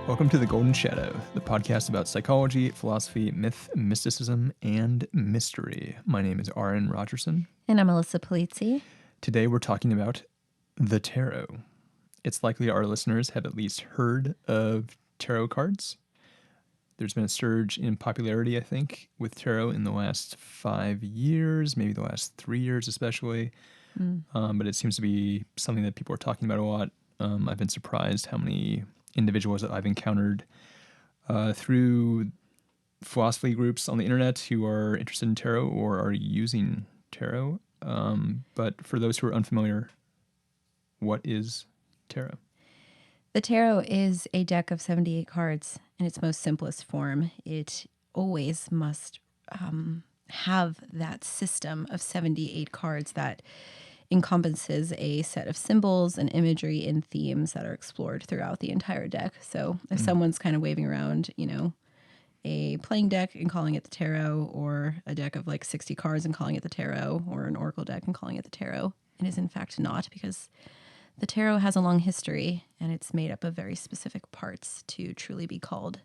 Welcome to The Golden Shadow, the podcast about psychology, philosophy, myth, mysticism, and mystery. My name is Arran Rogerson. And I'm Alyssa Polizzi. Today we're talking about the tarot. It's likely our listeners have at least heard of tarot cards. There's been a surge in popularity, I think, with tarot in the last 5 years, maybe the last 3 years especially. But it seems to be something that people are talking about a lot. I've been surprised how many individuals that I've encountered through philosophy groups on the internet who are interested in tarot or are using tarot. But for those who are unfamiliar, what is tarot? The tarot is a deck of 78 cards in its most simplest form. It always must have that system of 78 cards that encompasses a set of symbols and imagery and themes that are explored throughout the entire deck. So if someone's kind of waving around, a playing deck and calling it the tarot, or a deck of like 60 cards and calling it the tarot, or an oracle deck and calling it the tarot, it is in fact not, because the tarot has a long history and it's made up of very specific parts to truly be called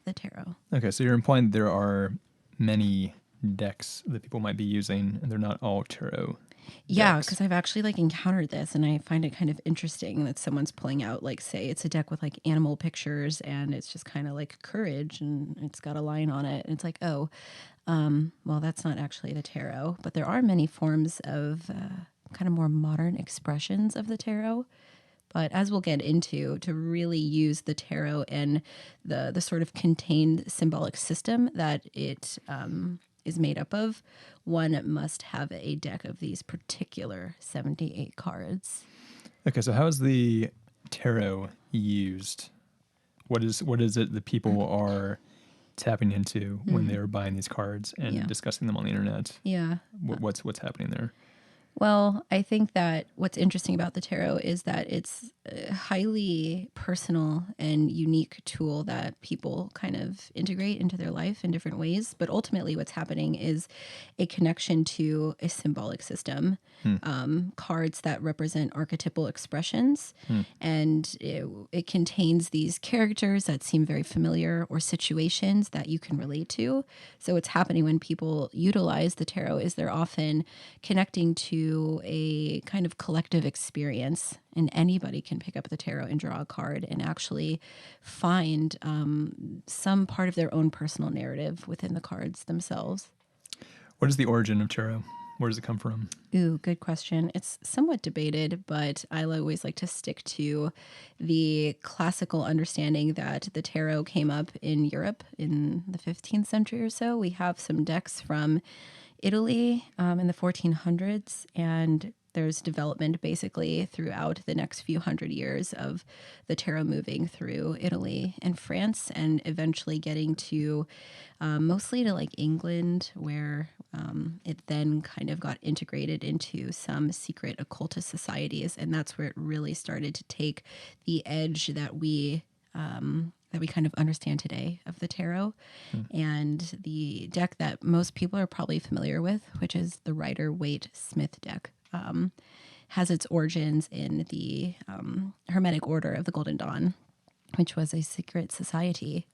the tarot. Okay, so you're implying that there are many decks that people might be using and they're not all tarot. Yeah, because I've actually encountered this, and I find it kind of interesting that someone's pulling out, say it's a deck with animal pictures, and it's just kind of like courage, and it's got a line on it, and it's like, oh, well, that's not actually the tarot. But there are many forms of kind of more modern expressions of the tarot. But as we'll get into, to really use the tarot and the sort of contained symbolic system that it is made up of, one must have a deck of these particular 78 cards. Okay, so how is the tarot used? What is it that people are tapping into when they're buying these cards and discussing them on the internet? Yeah. What's happening there? Well, I think that what's interesting about the tarot is that it's a highly personal and unique tool that people kind of integrate into their life in different ways. But ultimately what's happening is a connection to a symbolic system, cards that represent archetypal expressions. And it contains these characters that seem very familiar or situations that you can relate to. So what's happening when people utilize the tarot is they're often connecting to a kind of collective experience, and anybody can pick up the tarot and draw a card and actually find some part of their own personal narrative within the cards themselves. What is the origin of tarot? Where does it come from? Ooh, good question. It's somewhat debated, but I always like to stick to the classical understanding that the tarot came up in Europe in the 15th century or so. We have some decks from Italy in the 1400s, and there's development basically throughout the next few hundred years of the tarot moving through Italy and France, and eventually getting to mostly to England, where it then kind of got integrated into some secret occultist societies, and that's where it really started to take the edge that we kind of understand today of the tarot. And the deck that most people are probably familiar with, which is the Rider-Waite-Smith deck, has its origins in the Hermetic Order of the Golden Dawn, which was a secret society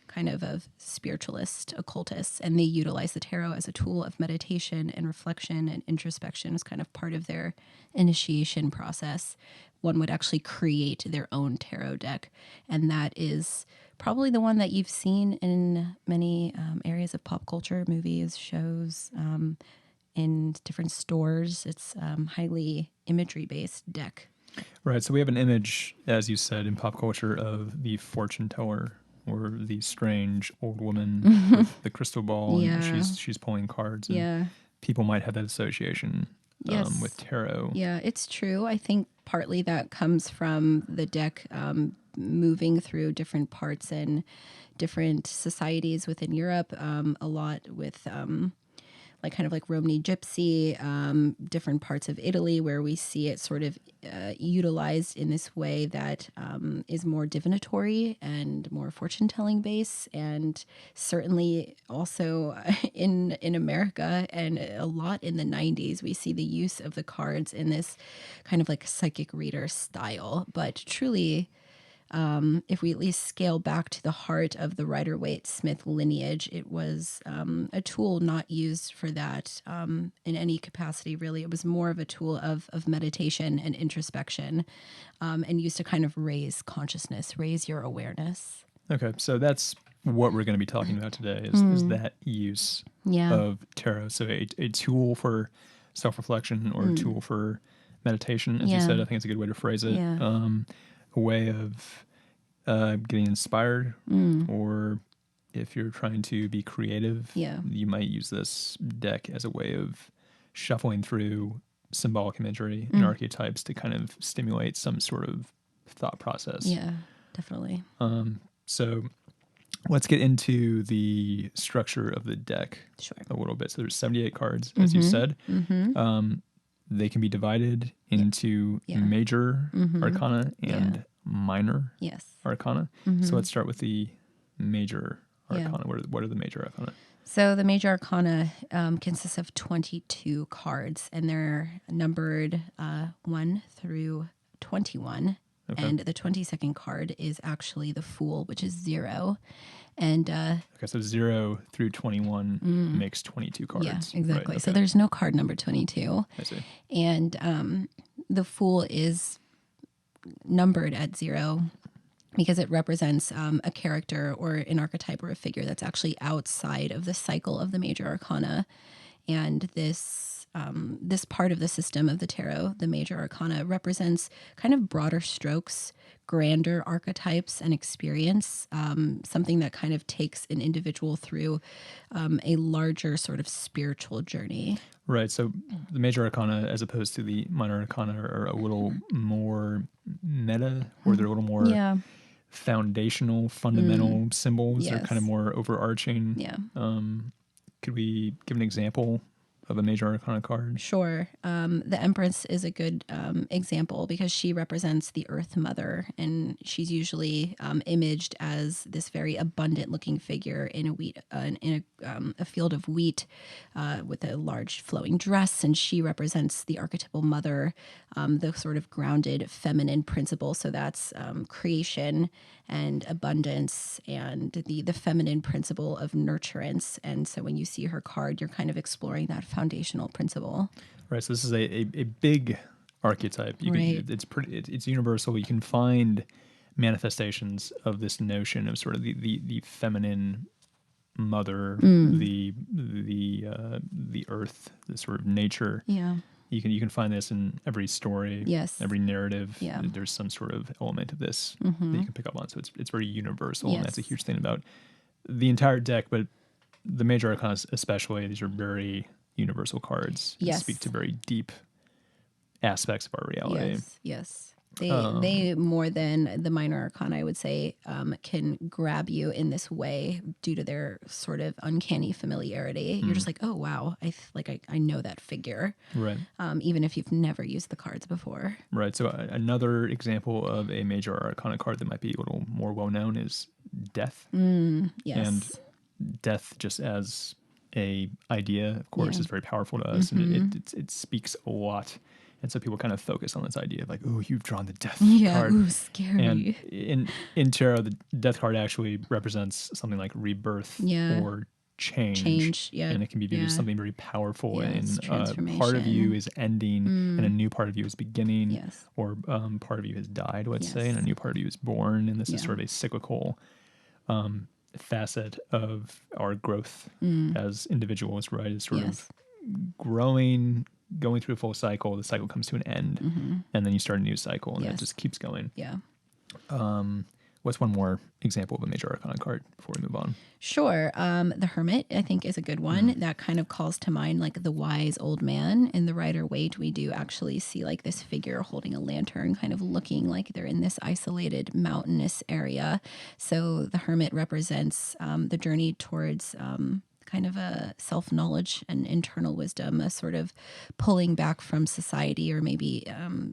kind of spiritualist occultists, and they utilize the tarot as a tool of meditation and reflection and introspection as kind of part of their initiation process. One would actually create their own tarot deck, and that is probably the one that you've seen in many areas of pop culture, movies, shows, in different stores. It's highly imagery-based deck. Right, so we have an image, as you said, in pop culture of the fortune teller, or the strange old woman with the crystal ball, and she's pulling cards. And people might have that association with tarot. Yeah, it's true. I think partly that comes from the deck moving through different parts and different societies within Europe, a lot with kind of like Romany Gypsy, different parts of Italy where we see it sort of utilized in this way that is more divinatory and more fortune-telling base, and certainly also in America and a lot in the 90s, we see the use of the cards in this kind of like psychic reader style, but truly if we at least scale back to the heart of the Rider-Waite-Smith lineage, it was a tool not used for that in any capacity, really. It was more of a tool of meditation and introspection, and used to kind of raise consciousness, raise your awareness. Okay, so that's what we're going to be talking about today is that use Yeah. of tarot. So a tool for self-reflection or a tool for meditation, as you Yeah. said. I think it's a good way to phrase it. Yeah. A way of getting inspired, or if you're trying to be creative, Yeah. you might use this deck as a way of shuffling through symbolic imagery and archetypes to kind of stimulate some sort of thought process. Yeah, definitely. So let's get into the structure of the deck Sure. a little bit. So there's 78 cards, as you said. They can be divided into Major Arcana and Minor Yes. Arcana. So let's start with the Major Arcana. What are the Major Arcana? So the Major Arcana consists of 22 cards, and they're numbered 1 through 21. Okay. And the 22nd card is actually the Fool, which is 0. And Okay, so 0 through 21 makes 22 cards. yeah, exactly. Right, So okay. there's no card number 22. I see. And the Fool is numbered at 0 because it represents a character or an archetype or a figure that's actually outside of the cycle of the Major Arcana. And this part of the system of the tarot, the Major Arcana, represents kind of broader strokes, grander archetypes and experience, something that kind of takes an individual through a larger sort of spiritual journey. Right. So the Major Arcana, as opposed to the Minor Arcana, are a little more meta, or they're a little more foundational, fundamental symbols. They're kind of Yes. more overarching. Yeah. Could we give an example of a Major Arcana card? Sure. The Empress is a good example because she represents the Earth Mother, and she's usually imaged as this very abundant-looking figure in a field of wheat with a large flowing dress, and she represents the archetypal mother, the sort of grounded feminine principle. So that's creation and abundance and the feminine principle of nurturance. And so when you see her card, you're kind of exploring that foundational principle. Right. So this is a big archetype. Right. It's universal. You can find manifestations of this notion of sort of the feminine mother, the earth, the sort of nature. Yeah. You can find this in every story, Yes. every narrative. Yeah. There's some sort of element of this that you can pick up on. So it's very universal, and that's a Yes. huge thing about the entire deck. But the Major Arcana especially, these are very universal cards. They Yes. speak to very deep aspects of our reality. Yes, yes. They more than the Minor Arcana, I would say, can grab you in this way due to their sort of uncanny familiarity. You're just like, oh wow, I know that figure, Right. even if you've never used the cards before. Right. So another example of a Major Arcana card that might be a little more well known is Death. Yes, And death, just as a idea, of course, Yeah. is very powerful to us, and it speaks a lot. And so people kind of focus on this idea of like, oh, you've drawn the Death card. ooh, scary. And in tarot, the Death card actually represents something like rebirth Yeah. or change. Yeah. And it can be viewed as Yeah. something very powerful. Yes, And part of you transformation. is ending, and a new part of you is beginning, Yes. or part of you has died, let's say, Yes. and a new part of you is born. And this is Yeah. sort of a cyclical facet of our growth as individuals, right? Is sort Yes. of growing, going through a full cycle. The cycle comes to an end, and then you start a new cycle, and it Yes. just keeps going. Yeah. What's one more example of a Major Arcana card before we move on? Sure. The Hermit, I think, is a good one. That kind of calls to mind like the wise old man. In the Rider-Waite, we do actually see like this figure holding a lantern, kind of looking like they're in this isolated mountainous area. So the Hermit represents the journey towards kind of a self-knowledge and internal wisdom, a sort of pulling back from society or maybe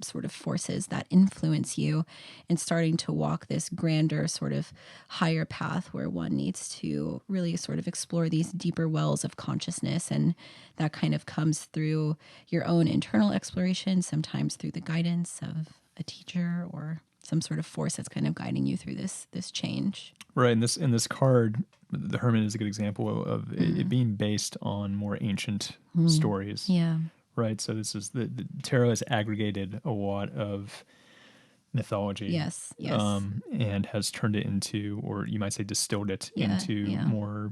sort of forces that influence you and starting to walk this grander sort of higher path where one needs to really sort of explore these deeper wells of consciousness. And that kind of comes through your own internal exploration, sometimes through the guidance of a teacher or some sort of force that's kind of guiding you through this change. Right. In this card, the Hermit is a good example of it being based on more ancient stories. Yeah. Right. So this is the tarot has aggregated a lot of mythology. Yes. Yes. And has turned it into, or you might say distilled it into more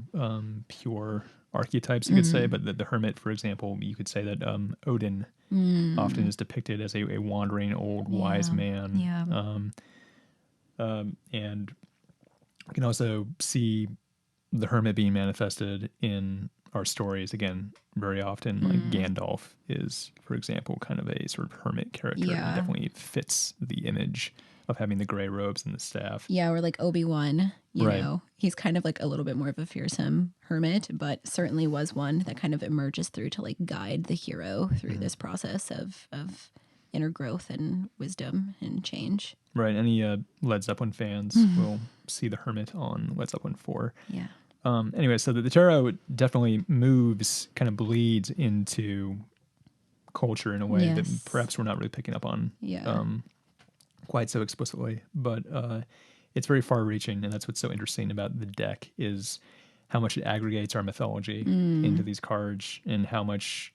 pure archetypes, you could say. But the Hermit, for example, you could say that Odin often is depicted as a wandering old wise man. Yeah. And you can also see the Hermit being manifested in our stories again very often. Like Gandalf is, for example, kind of a sort of hermit character. Yeah. He definitely fits the image of having the gray robes and the staff. Yeah, or like Obi-Wan, you Right. know, he's kind of like a little bit more of a fearsome hermit, but certainly was one that kind of emerges through to like guide the hero through this process of inner growth and wisdom and change. Right. Any Led Zeppelin fans will see the Hermit on Led Zeppelin 4. Yeah. Anyway, so the tarot definitely moves, kind of bleeds into culture in a way that perhaps we're not really picking up on quite so explicitly. But it's very far-reaching, and that's what's so interesting about the deck is how much it aggregates our mythology into these cards and how much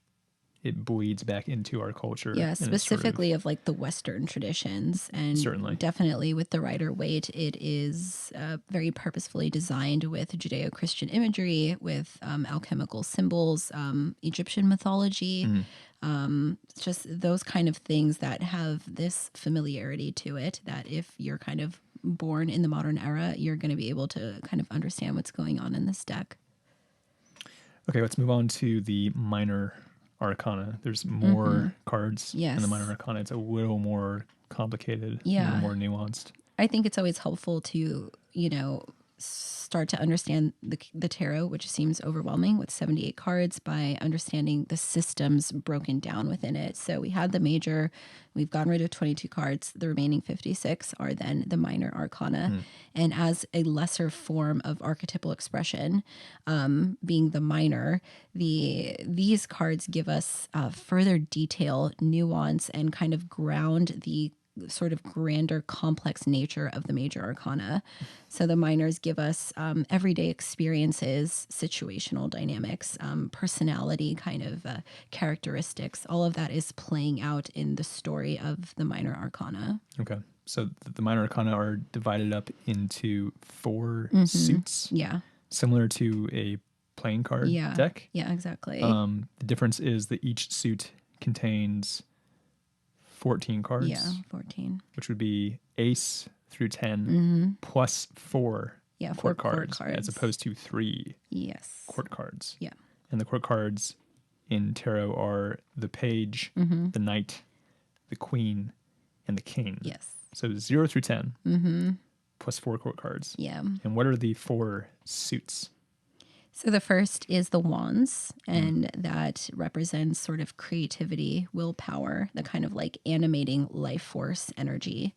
it bleeds back into our culture. Yeah, specifically of like the Western traditions. And certainly, definitely with the Rider-Waite, it is very purposefully designed with Judeo-Christian imagery, with alchemical symbols, Egyptian mythology, just those kind of things that have this familiarity to it, that if you're kind of born in the modern era, you're going to be able to kind of understand what's going on in this deck. Okay, let's move on to the Minor Arcana. There's more cards in the Minor Arcana. It's a little more complicated, a little more nuanced. I think it's always helpful to, you know, start to understand the tarot, which seems overwhelming with 78 cards, by understanding the systems broken down within it. So we had the major, we've gotten rid of 22 cards. The remaining 56 are then the Minor Arcana. And as a lesser form of archetypal expression, being the minor, these cards give us further detail, nuance, and kind of ground the sort of grander, complex nature of the Major Arcana. So the minors give us everyday experiences, situational dynamics, personality kind of characteristics. All of that is playing out in the story of the Minor Arcana. Okay. So the Minor Arcana are divided up into 4 suits. Yeah. Similar to a playing card deck. Yeah, exactly. The difference is that each suit contains 14 cards. Yeah, 14. Which would be ace through 10 plus 4 court cards, as opposed to 3 court cards. Yeah. And the court cards in tarot are the page, the knight, the queen, and the king. Yes. So 0 through 10 plus 4 court cards. Yeah. And what are the 4 suits? So the first is the wands, and that represents sort of creativity, willpower, the kind of like animating life force energy.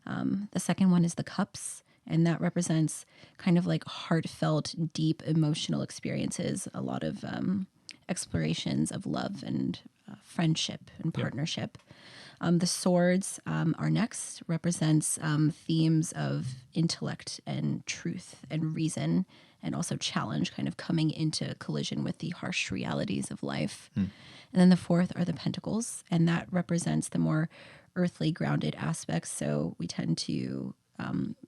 The second one is the cups, and that represents kind of like heartfelt, deep emotional experiences, a lot of explorations of love and friendship and partnership. The swords are next, represents themes of intellect and truth and reason, and also challenge, kind of coming into collision with the harsh realities of life. And then the fourth are the pentacles, and that represents the more earthly grounded aspects. So we tend to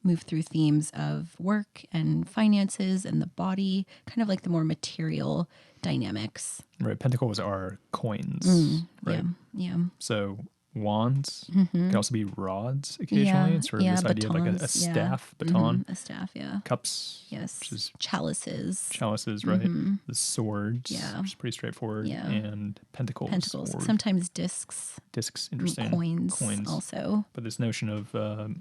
move through themes of work and finances and the body, kind of like the more material dynamics. Right. Pentacles are coins. Right. Yeah. So wands can also be rods occasionally. It's sort of this idea of like a staff, baton. A staff, yeah. Cups. Yes. Which is chalices. Chalices, right. The swords, which is pretty straightforward. Yeah. And pentacles. Sometimes discs. Discs, interesting. Coins also. But this notion of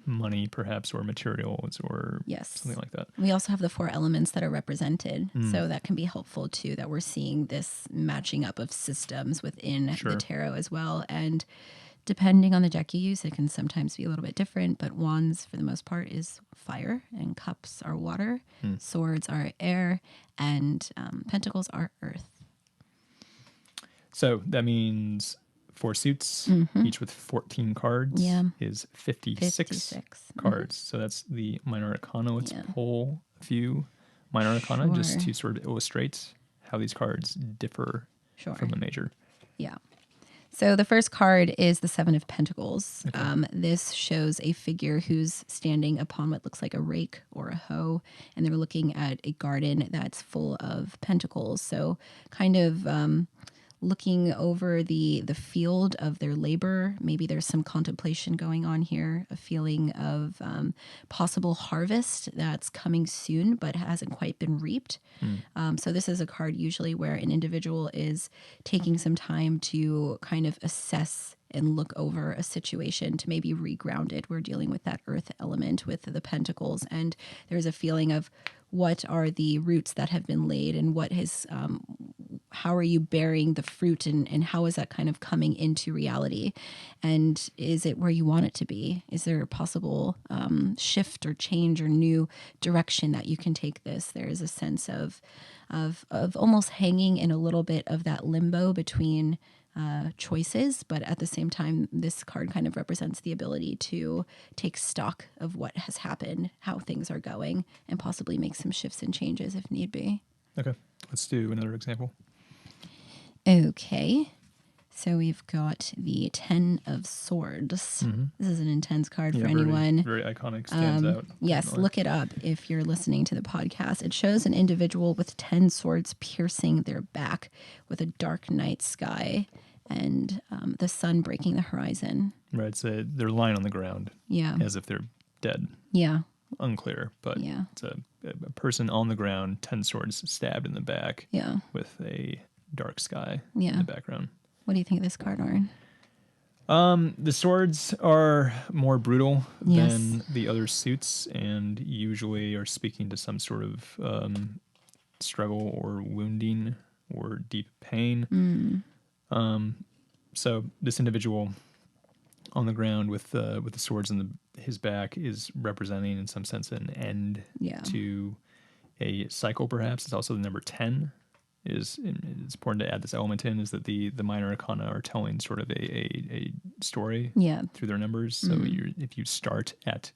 money, perhaps, or materials, or something like that. We also have the 4 elements that are represented. So that can be helpful too, that we're seeing this matching up of systems within the tarot as well. And depending on the deck you use, it can sometimes be a little bit different, but wands, for the most part, is fire, and cups are water, swords are air, and pentacles are earth. So that means 4 suits, each with 14 cards, Yeah. is 56, 56. cards. So that's the Minor Arcana. Let's Yeah. pull a few Minor Arcana just Sure. to sort of illustrate how these cards differ Sure. from the major. Yeah. So the first card is the Seven of Pentacles. Okay. This shows a figure who's standing upon what looks like a rake or a hoe, and they're looking at a garden that's full of pentacles. So kind of looking over the field of their labor. Maybe there's some contemplation going on here, a feeling of possible harvest that's coming soon but hasn't quite been reaped. So this is a card usually where an individual is taking some time to kind of assess and look over a situation to maybe reground it. We're dealing with that earth element with the pentacles, and there's a feeling of what are the roots that have been laid and what has how are you bearing the fruit, and how is that kind of coming into reality, and is it where you want it to be? Is there a possible shift or change or new direction that you can take this? There is a sense of almost hanging in a little bit of that limbo between choices, but at the same time, this card kind of represents the ability to take stock of what has happened, how things are going, and possibly make some shifts and changes if need be. Okay. Let's do another example. Okay. So we've got the Ten of Swords. This is an intense card for anyone. Very iconic, stands out. Yes, Definitely. look it up if you're listening to the podcast. It shows an individual with 10 swords piercing their back with a dark night sky and the sun breaking the horizon. Right. So they're lying on the ground Yeah. as if they're dead. Yeah. Unclear, but Yeah. it's a person on the ground, 10 swords stabbed in the back Yeah. with a dark sky Yeah. in the background. What do you think of this card, Arran? The swords are more brutal Yes. than the other suits and usually are speaking to some sort of struggle or wounding or deep pain. So this individual on the ground with the swords in his back is representing in some sense an end Yeah. to a cycle, perhaps. It's also the number 10. It's important to add this element in, is that the Minor Arcana are telling sort of a story Yeah. through their numbers. So if you start at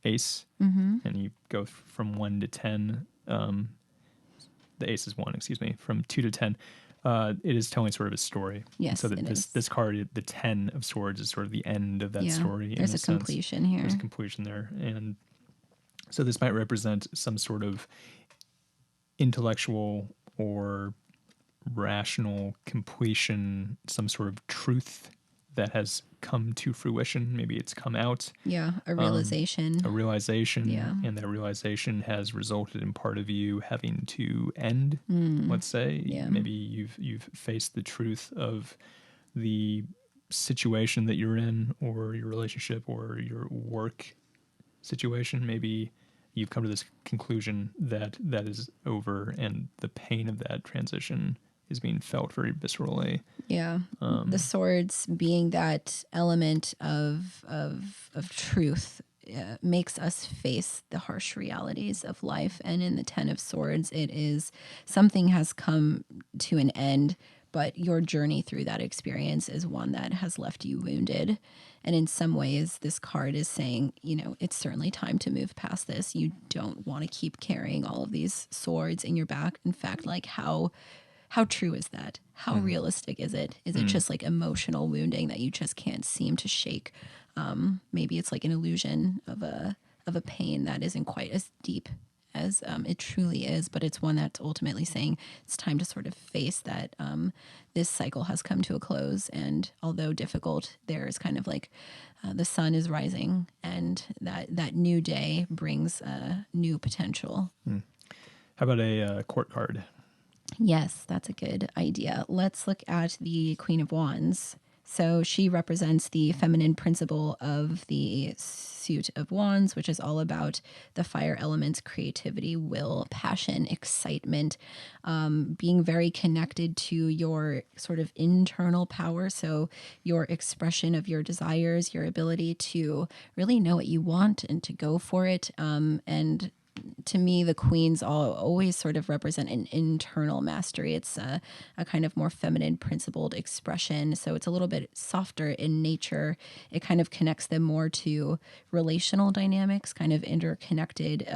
ace and you go from 1 to 10, the ace is 1, excuse me, from 2 to 10, it is telling sort of a story. Yes, and so it that is. this card, the 10 of swords, is sort of the end of that Yeah. story. There's in a sense. completion here. There's a completion there. And so this might represent some sort of intellectual or rational completion, some sort of truth that has come to fruition. Maybe it's come out. Yeah. A realization. A realization. Yeah. And that realization has resulted in part of you having to end, let's say. Yeah. Maybe you've faced the truth of the situation that you're in, or your relationship, or your work situation. Maybe you've come to this conclusion that is over, and the pain of that transition is being felt very viscerally. Yeah. The swords being that element of truth makes us face the harsh realities of life. And in the Ten of Swords, it is something has come to an end, but your journey through that experience is one that has left you wounded. And in some ways, this card is saying, it's certainly time to move past this. You don't want to keep carrying all of these swords in your back. In fact, like how true is that? How realistic is it? Is it just like emotional wounding that you just can't seem to shake? Maybe it's like an illusion of a pain that isn't quite as deep as it truly is, but it's one that's ultimately saying it's time to sort of face that this cycle has come to a close. And although difficult, there's kind of like the sun is rising, and that new day brings new potential. How about a court card? Yes, that's a good idea. Let's look at the Queen of Wands. So she represents the feminine principle of the suit of wands, which is all about the fire elements, creativity, will, passion, excitement, being very connected to your sort of internal power. So your expression of your desires, your ability to really know what you want and to go for it, and to me, the queens always sort of represent an internal mastery. It's a kind of more feminine, principled expression. So it's a little bit softer in nature. It kind of connects them more to relational dynamics, kind of interconnected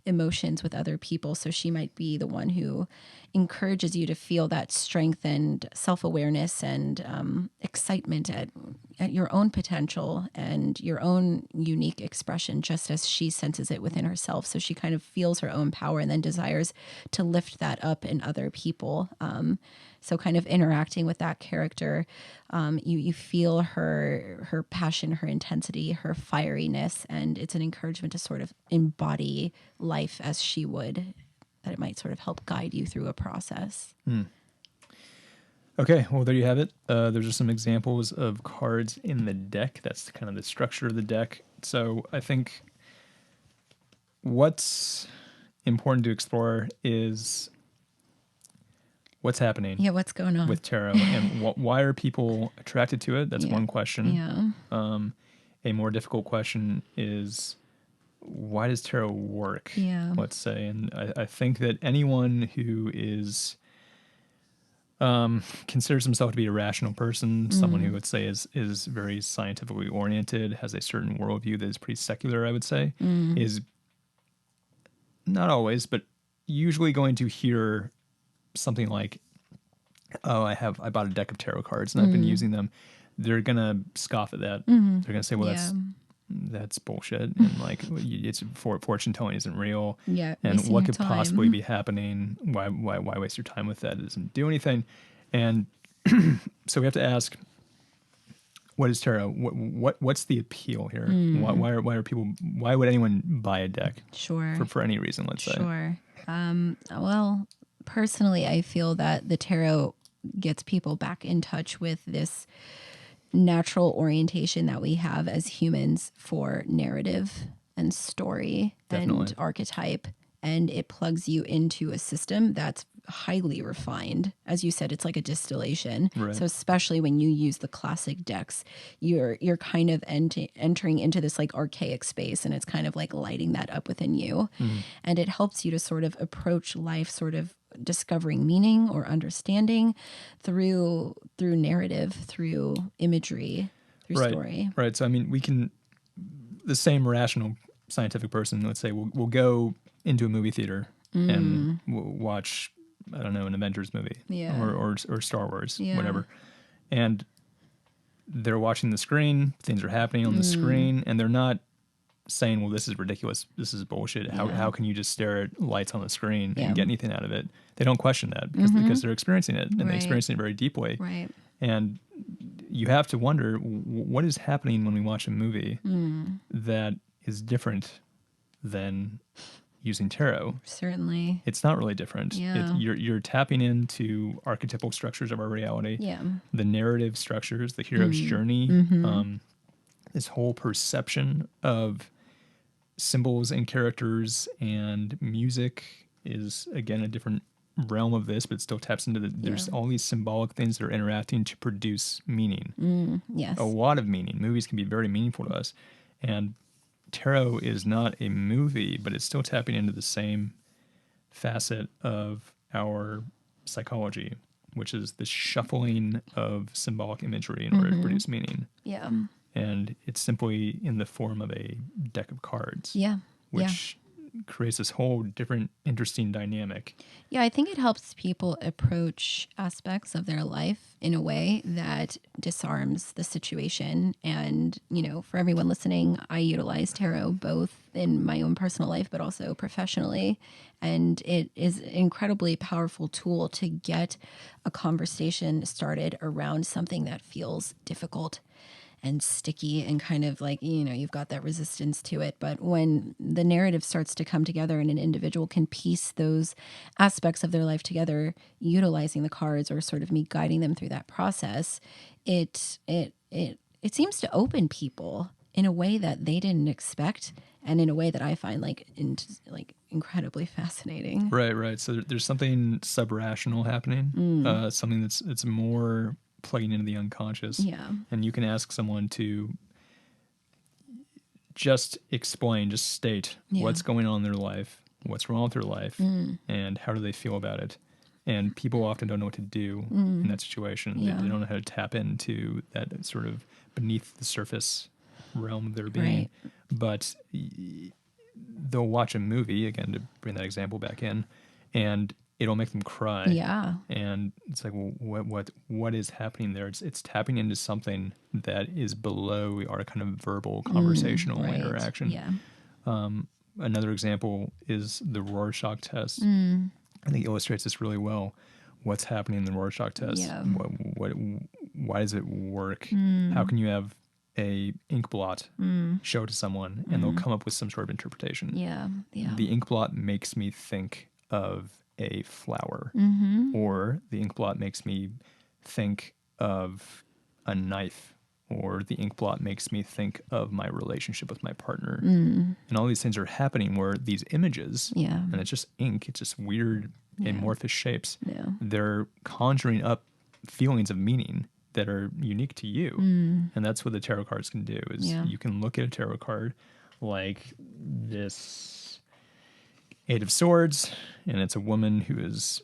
emotions with other people. So she might be the one who encourages you to feel that strength and self-awareness and excitement at your own potential and your own unique expression, just as she senses it within herself. So she kind of feels her own power and then desires to lift that up in other people. So kind of interacting with that character, you feel her passion, her intensity, her fieriness, and it's an encouragement to sort of embody life as she would, that it might sort of help guide you through a process. Okay, well, there you have it. There's just some examples of cards in the deck. That's kind of the structure of the deck. So I think what's important to explore is what's happening. Yeah, what's going on with tarot, and why are people attracted to it? That's one question. Yeah. A more difficult question is, why does tarot work? Yeah. Let's say, and I think that anyone who is considers himself to be a rational person, someone who would say is very scientifically oriented, has a certain worldview that is pretty secular, I would say, is not always, but usually going to hear something like, oh, I bought a deck of tarot cards and I've been using them. They're gonna scoff at that. They're gonna say, well, that's bullshit, and like it's fortune telling isn't real. Yeah, and wasting what your could time. possibly be happening? Why waste your time with that? It doesn't do anything. And so we have to ask, what is tarot? What's the appeal here? Why are people? Why would anyone buy a deck? Sure. For any reason, let's say. Sure. Well, personally, I feel that the tarot gets people back in touch with this natural orientation that we have as humans for narrative and story and archetype. And it plugs you into a system that's highly refined. As you said, it's like a distillation. Right. So especially when you use the classic decks, you're kind of entering into this like archaic space, and it's kind of like lighting that up within you. And it helps you to sort of approach life sort of discovering meaning or understanding through narrative, through imagery, through story. Right. So I mean, the same rational scientific person, let's say, will go into a movie theater and we'll watch, I don't know, an Avengers movie, or Star Wars, whatever, and they're watching the screen, things are happening on the screen, and they're not saying, well, this is ridiculous, this is bullshit, how can you just stare at lights on the screen and get anything out of it? They don't question that because they're experiencing it, and they experience it very deeply. Right. And you have to wonder, what is happening when we watch a movie that is different than using tarot? Certainly. It's not really different. Yeah. You're tapping into archetypal structures of our reality. Yeah. The narrative structures, the hero's journey, this whole perception of symbols and characters and music is, again, a different realm of this, but it still taps into there's all these symbolic things that are interacting to produce meaning. Yes. A lot of meaning. Movies can be very meaningful to us. And tarot is not a movie, but it's still tapping into the same facet of our psychology, which is the shuffling of symbolic imagery in order to produce meaning. Yeah. And it's simply in the form of a deck of cards. Yeah. Which creates this whole different, interesting dynamic. Yeah, I think it helps people approach aspects of their life in a way that disarms the situation. And, for everyone listening, I utilize tarot both in my own personal life, but also professionally. And it is an incredibly powerful tool to get a conversation started around something that feels difficult and sticky and kind of like, you've got that resistance to it. But when the narrative starts to come together and an individual can piece those aspects of their life together, utilizing the cards or sort of me guiding them through that process, it seems to open people in a way that they didn't expect, and in a way that I find incredibly fascinating. Right. So there's something sub-rational happening, something that's more plugging into the unconscious. Yeah. And you can ask someone to just state what's going on in their life what's wrong with their life, and how do they feel about it. And people often don't know what to do in that situation. Yeah. They don't know how to tap into that sort of beneath the surface realm of their being. Right. But they'll watch a movie, again, to bring that example back in, and it'll make them cry. Yeah. And it's like, well, what is happening there? It's tapping into something that is below our kind of verbal conversational Right. interaction. Yeah. Another example is the Rorschach test. I think illustrates this really well. What's happening in the Rorschach test? Yeah. Why does it work? How can you have a ink blot show to someone and they'll come up with some sort of interpretation? Yeah. Yeah. The ink blot makes me think of a flower, or the ink blot makes me think of a knife, or the ink blot makes me think of my relationship with my partner. And all these things are happening where these images, Yeah. and it's just ink, it's just weird amorphous shapes. Yeah. They're conjuring up feelings of meaning that are unique to you. And that's what the tarot cards can do, is you can look at a tarot card like this Eight of Swords, and it's a woman who is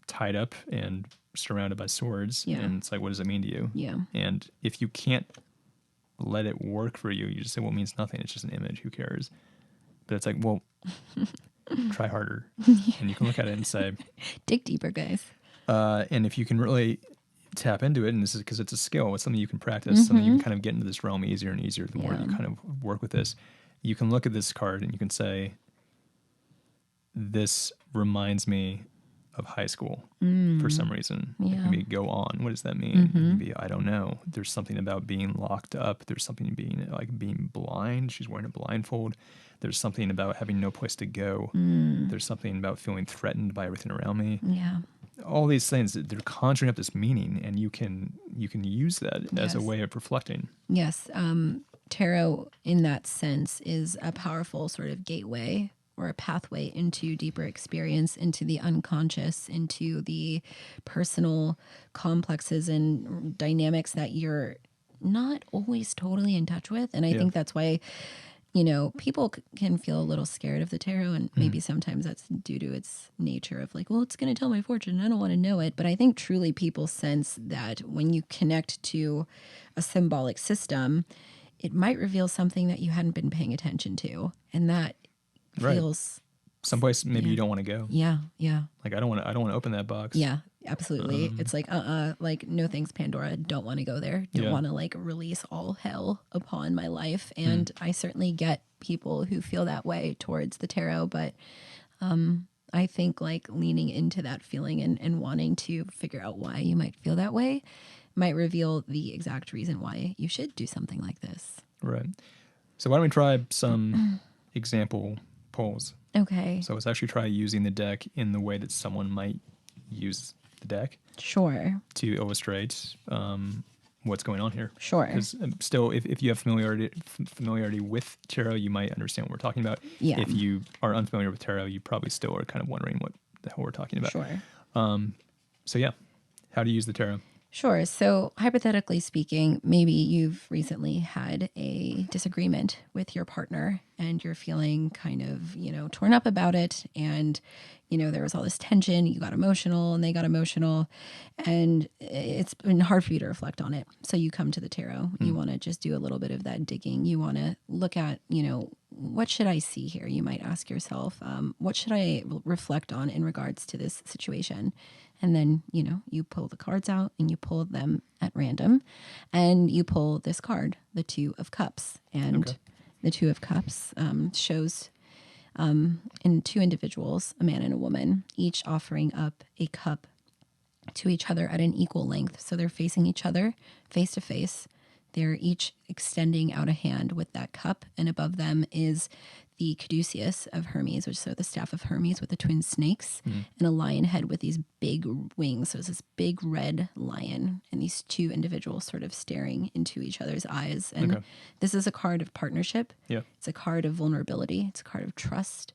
tied up and surrounded by swords. Yeah. And it's like, what does it mean to you? Yeah. And if you can't let it work for you, you just say, well, it means nothing. It's just an image. Who cares? But it's like, well, try harder. And you can look at it and say, dig deeper, guys. And if you can really tap into it, and this is because it's a skill, it's something you can practice, something you can kind of get into this realm easier and easier the more you kind of work with this. You can look at this card and you can say, this reminds me of high school for some reason. It can be go on. What does that mean? It can be, I don't know. There's something about being locked up. There's something being blind. She's wearing a blindfold. There's something about having no place to go. There's something about feeling threatened by everything around me. Yeah. All these things, they're conjuring up this meaning, and you can use that as a way of reflecting. Yes. Tarot, in that sense, is a powerful sort of gateway or a pathway into deeper experience, into the unconscious, into the personal complexes and dynamics that you're not always totally in touch with. And I think that's why, people can feel a little scared of the tarot, and maybe sometimes that's due to its nature of like, well, it's going to tell my fortune. I don't want to know it. But I think truly people sense that when you connect to a symbolic system, it might reveal something that you hadn't been paying attention to. And that feels someplace maybe you don't want to go. Yeah. Like, I don't want to open that box. Yeah, absolutely. It's like, like, no thanks, Pandora. Don't want to go there. Don't want to like release all hell upon my life. And I certainly get people who feel that way towards the tarot, but I think like leaning into that feeling and wanting to figure out why you might feel that way might reveal the exact reason why you should do something like this. Right. So why don't we try some example polls? Okay. So let's actually try using the deck in the way that someone might use the deck. Sure. To illustrate what's going on here. Sure. Because still, if you have familiarity with tarot, you might understand what we're talking about. Yeah. If you are unfamiliar with tarot, you probably still are kind of wondering what the hell we're talking about. Sure. So yeah, how to use the tarot. Sure. So hypothetically speaking, maybe you've recently had a disagreement with your partner and you're feeling kind of, torn up about it. And, there was all this tension, you got emotional and they got emotional, and it's been hard for you to reflect on it. So you come to the tarot. You want to just do a little bit of that digging. You want to look at, what should I see here? You might ask yourself, what should I reflect on in regards to this situation? And then, you pull the cards out and you pull them at random, and you pull this card, the Two of Cups. And the Two of Cups shows in two individuals, a man and a woman, each offering up a cup to each other at an equal length. So they're facing each other face to face. They're each extending out a hand with that cup, and above them is the caduceus of Hermes, which is the staff of Hermes with the twin snakes, and a lion head with these big wings. So it's this big red lion, and these two individuals sort of staring into each other's eyes. And this is a card of partnership. Yeah. It's a card of vulnerability. It's a card of trust.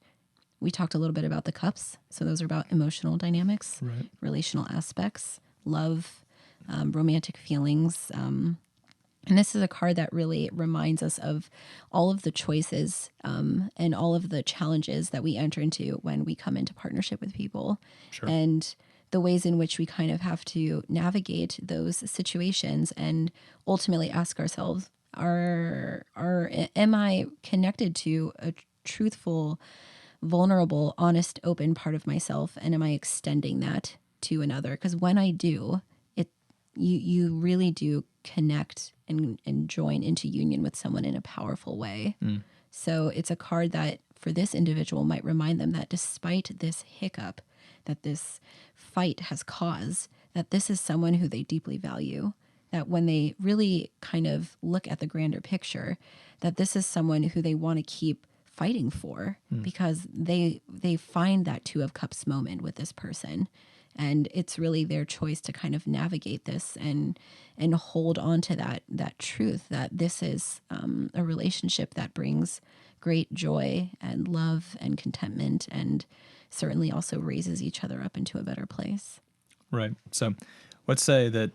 We talked a little bit about the cups. So those are about emotional dynamics, relational aspects, love, romantic feelings, And this is a card that really reminds us of all of the choices and all of the challenges that we enter into when we come into partnership with people. Sure. And the ways in which we kind of have to navigate those situations and ultimately ask ourselves, am I connected to a truthful, vulnerable, honest, open part of myself? And am I extending that to another? Because when I do, you really do connect and join into union with someone in a powerful way. So it's a card that for this individual might remind them that despite this hiccup that this fight has caused, that this is someone who they deeply value, that when they really kind of look at the grander picture, that this is someone who they want to keep fighting for because they find that Two of Cups moment with this person. And it's really their choice to kind of navigate this and hold on to that truth that this is a relationship that brings great joy and love and contentment, and certainly also raises each other up into a better place. Right. So let's say that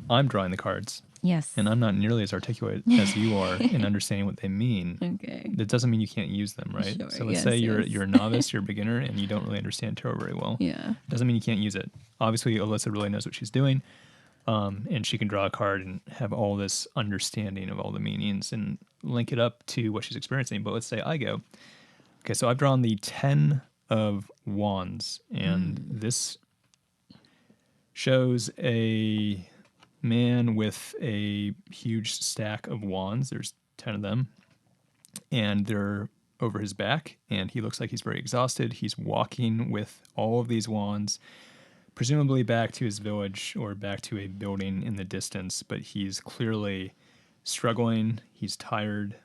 I'm drawing the cards. Yes. And I'm not nearly as articulate as you are in understanding what they mean. Okay. That doesn't mean you can't use them, right? Sure, So let's yes, say yes. you're a novice, you're a beginner, and you don't really understand tarot very well. Yeah. Doesn't mean you can't use it. Obviously, Alyssa really knows what she's doing, and she can draw a card and have all this understanding of all the meanings and link it up to what she's experiencing. But let's say I go, okay, so I've drawn the 10 of Wands, and this shows a man with a huge stack of wands. There's 10 of them, and they're over his back, and he looks like he's very exhausted. He's walking with all of these wands, presumably back to his village or back to a building in the distance, but he's clearly struggling. He's tired.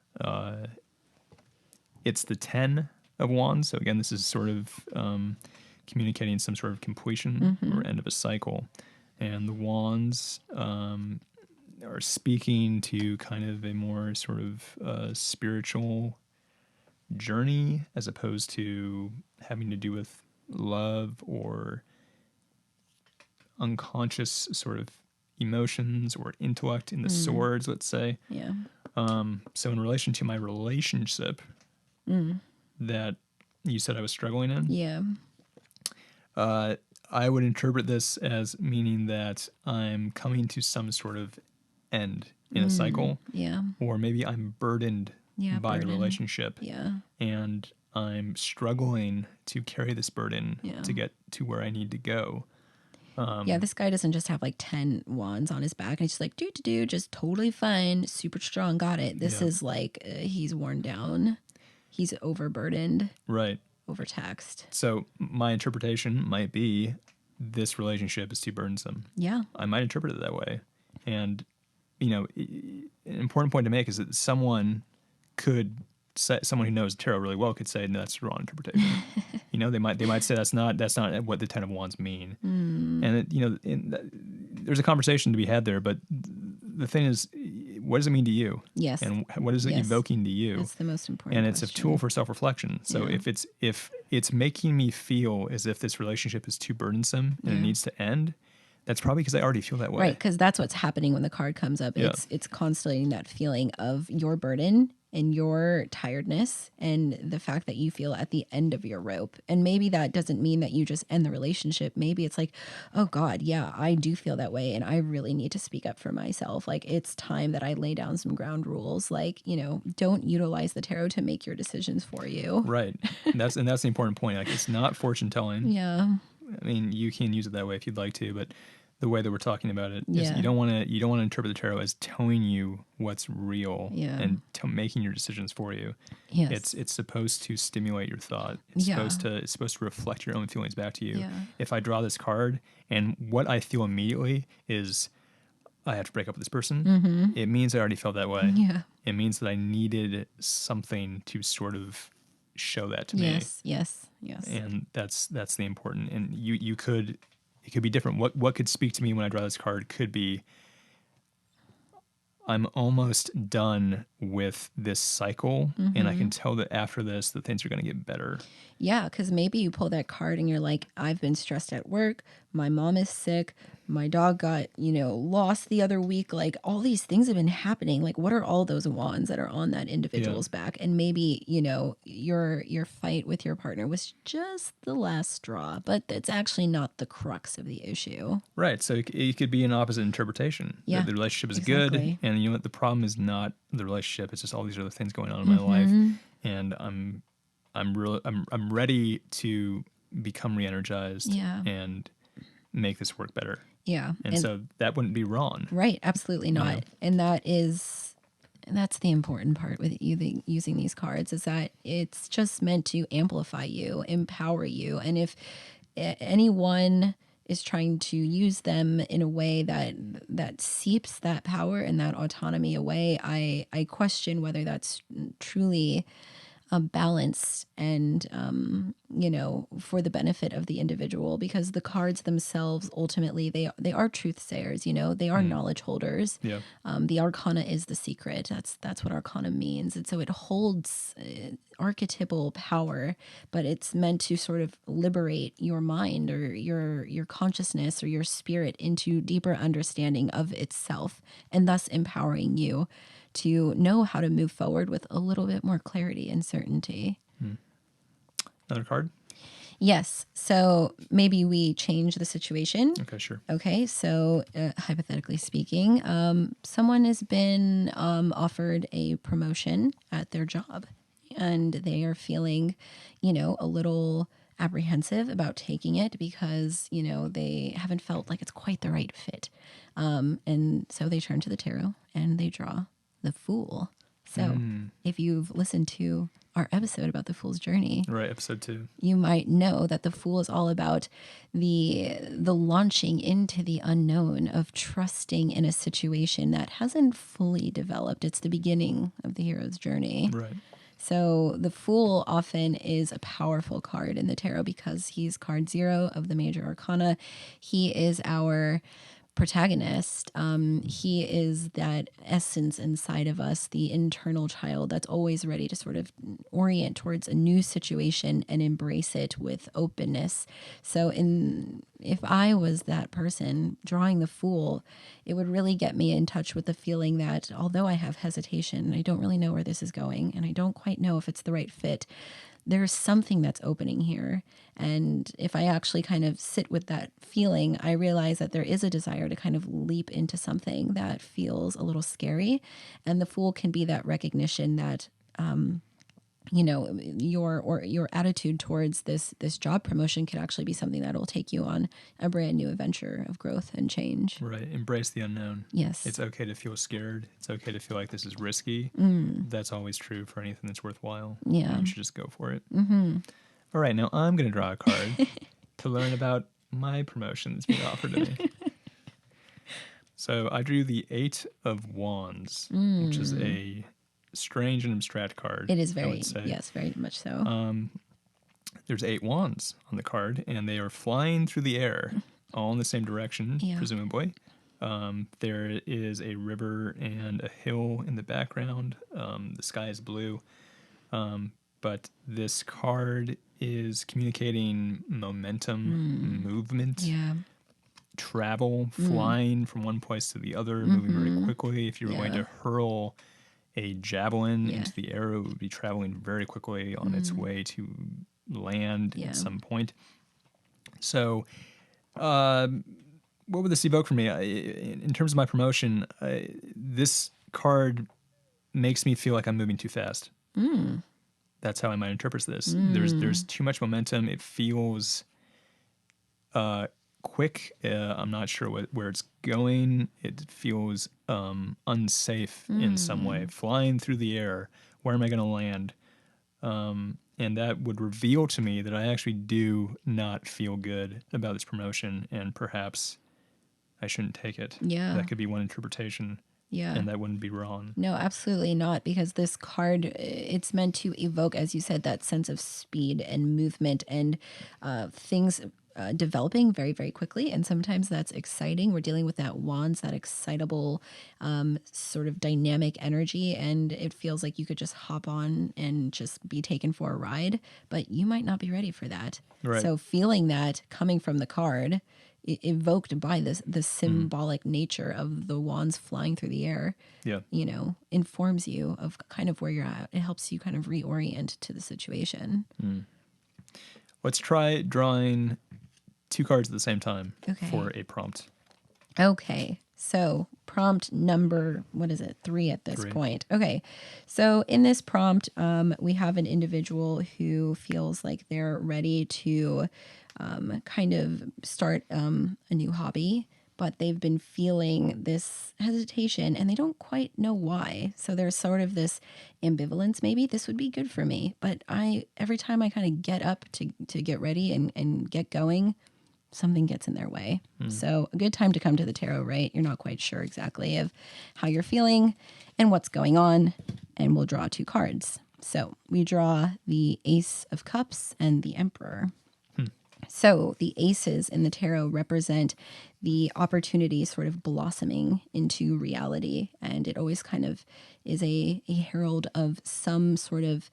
It's the 10 of wands. So again, this is sort of communicating some sort of completion or end of a cycle. And the wands are speaking to kind of a more sort of spiritual journey as opposed to having to do with love or unconscious sort of emotions or intellect in the swords, let's say. Yeah. So in relation to my relationship that you said I was struggling in, Yeah. I would interpret this as meaning that I'm coming to some sort of end in a cycle, Yeah. or maybe I'm burdened by the burden. relationship, Yeah. and I'm struggling to carry this burden Yeah. to get to where I need to go. Yeah, this guy doesn't just have like 10 wands on his back and he's just like, just totally fine, super strong, got it. This is like, he's worn down, he's overburdened, Right. overtaxed. So my interpretation might be this relationship is too burdensome. Yeah. I might interpret it that way. And, you know, an important point to make is that someone who knows tarot really well could say, no, that's the wrong interpretation. You know, they might say that's not what the 10 of wands mean. And there's a conversation to be had there, but the thing is, what does it mean to you? Yes. And what is it evoking to you? That's the most important And it's question. a tool for self-reflection. So if it's making me feel as if this relationship is too burdensome and it needs to end, that's probably because I already feel that way. Right, because that's what's happening when the card comes up. Yeah. It's constellating that feeling of your burden and your tiredness and the fact that you feel at the end of your rope. And maybe that doesn't mean that you just end the relationship. Maybe it's like, oh God, yeah, I do feel that way and I really need to speak up for myself. Like, it's time that I lay down some ground rules. Like, don't utilize the tarot to make your decisions for you. Right. And that's the important point. Like, it's not fortune telling. Yeah. I mean, you can use it that way if you'd like to, but the way that we're talking about it is Yeah. you don't want to interpret the tarot as telling you what's real and making your decisions for you. Yes. It's supposed to stimulate your thought. It's supposed to reflect your own feelings back to you. Yeah. If I draw this card and what I feel immediately is I have to break up with this person, it means I already felt that way. Yeah. It means that I needed something to sort of show that to me. Yes. And that's the important. And it could be different. What could speak to me when I draw this card could be, I'm almost done with this cycle, and I can tell that after this, that things are going to get better. Yeah, because maybe you pull that card and you're like, I've been stressed at work. My mom is sick. my dog got, lost the other week. Like all these things have been happening. Like what are all those wands that are on that individual's back? And maybe, your fight with your partner was just the last straw, but it's actually not the crux of the issue. Right. So it could be an opposite interpretation. Yeah, That the relationship is exactly. good, and you know what? The problem is not the relationship. It's just all these other things going on in my life, and I'm ready to become re-energized Yeah. and make this work better. Yeah. And so that wouldn't be wrong. Right. Absolutely not. know? And that's the important part with using these cards, is that it's just meant to amplify you, empower you. And if anyone is trying to use them in a way that seeps that power and that autonomy away, I question whether that's truly balanced and for the benefit of the individual, because the cards themselves ultimately they are truth sayers. They are knowledge holders. Yeah. The arcana is the secret. That's what arcana means, and so it holds archetypal power, but it's meant to sort of liberate your mind or your consciousness or your spirit into deeper understanding of itself, and thus empowering you to know how to move forward with a little bit more clarity and certainty. Another card? Yes. So maybe we change the situation. Okay, sure. Okay. So hypothetically speaking, someone has been offered a promotion at their job, and they are feeling, a little apprehensive about taking it because, they haven't felt like it's quite the right fit. And so they turn to the tarot and they draw the Fool. So if you've listened to our episode about the Fool's journey, Right, episode 2. you might know that the Fool is all about the launching into the unknown, of trusting in a situation that hasn't fully developed. It's the beginning of the hero's journey. Right. So the Fool often is a powerful card in the tarot because he's card 0 of the Major Arcana. He is our protagonist. He is that essence inside of us, the internal child that's always ready to sort of orient towards a new situation and embrace it with openness. So if I was that person drawing the Fool, it would really get me in touch with the feeling that although I have hesitation, I don't really know where this is going, and I don't quite know if it's the right fit, there's something that's opening here. And if I actually kind of sit with that feeling, I realize that there is a desire to kind of leap into something that feels a little scary. And the Fool can be that recognition that, your attitude towards this job promotion could actually be something that will take you on a brand new adventure of growth and change. Right. Embrace the unknown. Yes. It's okay to feel scared. It's okay to feel like this is risky. That's always true for anything that's worthwhile. Yeah. You should just go for it. All right. Now I'm going to draw a card to learn about my promotion that's being offered to me. So I drew the 8 of Wands, which is a strange and abstract card. It is I would say. yes, very much so. There's 8 wands on the card, and they are flying through the air, all in the same direction, presumably. There is a river and a hill in the background. The sky is blue. But this card is communicating momentum, movement, travel, flying from one place to the other, moving very quickly. If you were going to hurl a javelin into the air, it would be traveling very quickly on its way to land at some point. So, what would this evoke for me? In terms of my promotion, this card makes me feel like I'm moving too fast. That's how I might interpret this. There's too much momentum. It feels quick. I'm not sure where it's going. It feels unsafe in some way. Flying through the air, where am I going to land? And that would reveal to me that I actually do not feel good about this promotion, and perhaps I shouldn't take it. Yeah. That could be one interpretation. Yeah. And that wouldn't be wrong. No, absolutely not, because this card, it's meant to evoke, as you said, that sense of speed and movement and things developing very, very quickly. And sometimes that's exciting. We're dealing with that wands, that excitable sort of dynamic energy. And it feels like you could just hop on and just be taken for a ride. But you might not be ready for that. Right. So feeling that coming from the card, evoked by the symbolic nature of the wands flying through the air, Yeah. informs you of kind of where you're at. It helps you kind of reorient to the situation. Let's try drawing 2 cards at the same time Okay. for a prompt. Okay. So prompt number, what is it? 3 at this 3. point. Okay. So in this prompt, we have an individual who feels like they're ready to kind of start a new hobby, but they've been feeling this hesitation and they don't quite know why. So there's sort of this ambivalence. Maybe this would be good for me, but every time I kind of get up to get ready and get going, something gets in their way. So a good time to come to the tarot, right? You're not quite sure exactly of how you're feeling and what's going on, and we'll draw 2 cards. So we draw the Ace of Cups and the Emperor. So the aces in the tarot represent the opportunity sort of blossoming into reality. And it always kind of is a herald of some sort of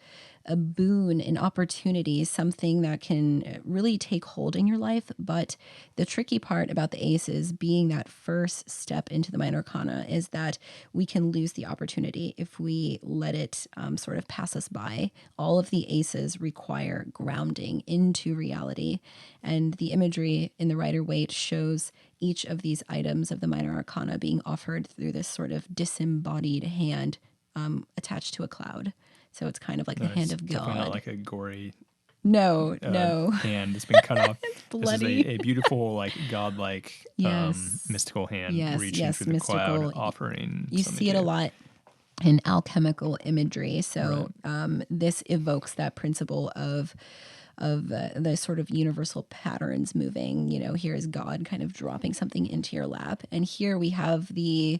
a boon, an opportunity, something that can really take hold in your life. But the tricky part about the aces being that first step into the Minor Arcana is that we can lose the opportunity if we let it sort of pass us by. All of the aces require grounding into reality. And the imagery in the Rider-Waite shows each of these items of the Minor Arcana being offered through this sort of disembodied hand attached to a cloud. So it's kind of like the hand of God. Definitely not like a gory no. hand that's been cut off. Bloody. This is a beautiful, like godlike, Yes. mystical hand Yes, reaching yes, through the mystical. cloud, offering. You something see it to a you. lot in alchemical imagery. So this evokes that principle of the sort of universal patterns moving. Here is God kind of dropping something into your lap, and here we have the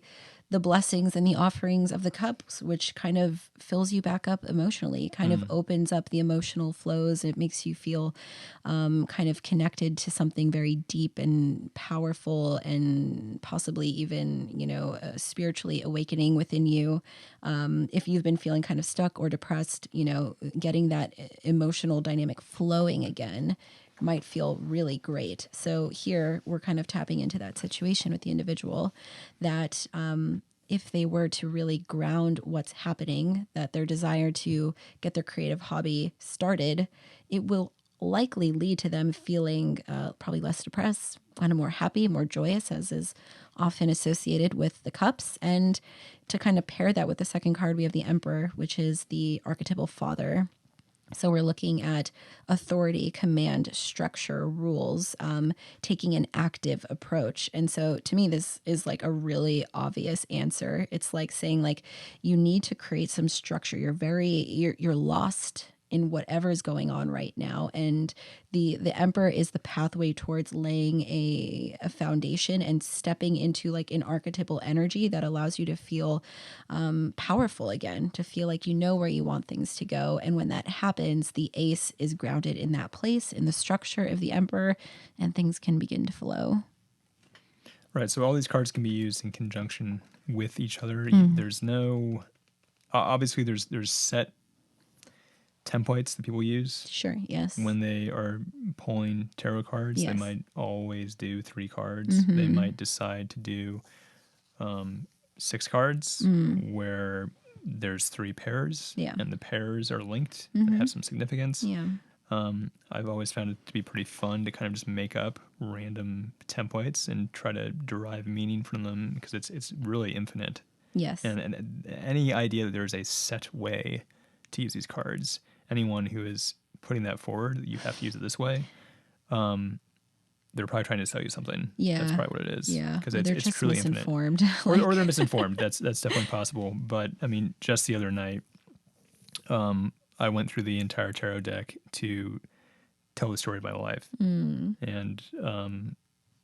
blessings and the offerings of the cups, which kind of fills you back up emotionally, kind of opens up the emotional flows. It makes you feel kind of connected to something very deep and powerful, and possibly even, spiritually awakening within you. If you've been feeling kind of stuck or depressed, getting that emotional dynamic flowing again might feel really great. So here we're kind of tapping into that situation with the individual that if they were to really ground what's happening, that their desire to get their creative hobby started, it will likely lead to them feeling probably less depressed, kind of more happy, more joyous, as is often associated with the cups. And to kind of pair that with the second card, we have the Emperor, which is the archetypal father. So we're looking at authority, command, structure, rules, taking an active approach. And so to me, this is like a really obvious answer. It's like saying like, you need to create some structure. You're lost in whatever is going on right now. And the Emperor is the pathway towards laying a foundation and stepping into like an archetypal energy that allows you to feel powerful again, to feel like you know where you want things to go. And when that happens, the ace is grounded in that place, in the structure of the Emperor, and things can begin to flow. Right. So all these cards can be used in conjunction with each other. There's no, obviously there's set templates that people use. Sure, yes. When they are pulling tarot cards, Yes. they might always do 3 cards. They might decide to do 6 cards where there's 3 pairs, and the pairs are linked and have some significance. Yeah. I've always found it to be pretty fun to kind of just make up random templates and try to derive meaning from them, because it's really infinite. Yes. And any idea that there's a set way to use these cards, anyone who is putting that forward, that you have to use it this way, they're probably trying to sell you something. Yeah. That's probably what it is. Yeah. Because Or they're it's just truly infinite. misinformed. Or they're misinformed. That's definitely possible. But I mean, just the other night, I went through the entire tarot deck to tell the story of my life, and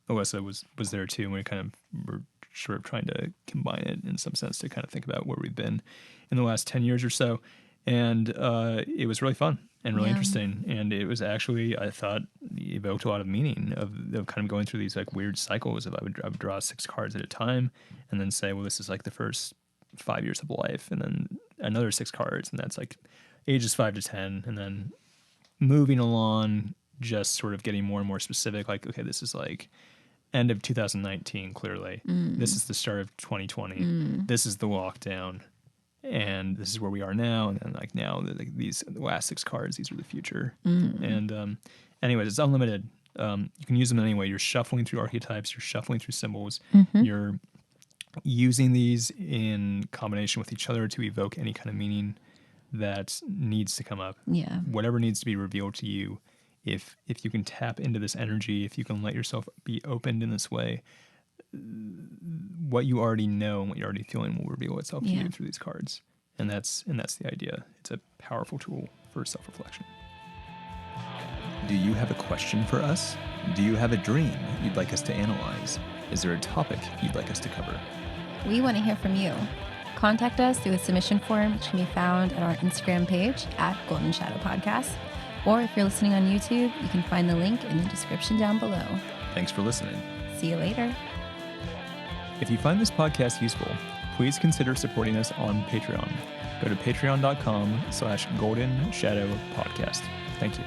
Alyssa was there too. And we kind of were sort of trying to combine it in some sense to kind of think about where we've been in the last 10 years or so. And it was really fun and really interesting. And it was actually, I thought, evoked a lot of meaning of kind of going through these like weird cycles of I would draw 6 cards at a time and then say, well, this is like the first 5 years of life, and then another 6 cards, and that's like ages 5 to 10, and then moving along, just sort of getting more and more specific. Like, okay, this is like end of 2019, clearly. This is the start of 2020. This is the lockdown. And this is where we are now. And then like now, the last 6 cards, these are the future. And anyways, it's unlimited. You can use them anyway. You're shuffling through archetypes. You're shuffling through symbols. You're using these in combination with each other to evoke any kind of meaning that needs to come up. Yeah. Whatever needs to be revealed to you. If you can tap into this energy, if you can let yourself be opened in this way, what you already know and what you're already feeling will reveal itself to you through these cards. And that's the idea. It's a powerful tool for self-reflection. Do you have a question for us? Do you have a dream you'd like us to analyze? Is there a topic you'd like us to cover? We want to hear from you. Contact us through the submission form, which can be found at our Instagram page at Golden Shadow Podcast. Or if you're listening on YouTube, you can find the link in the description down below. Thanks for listening. See you later. If you find this podcast useful, please consider supporting us on Patreon. Go to patreon.com/Golden Shadow Podcast. Thank you.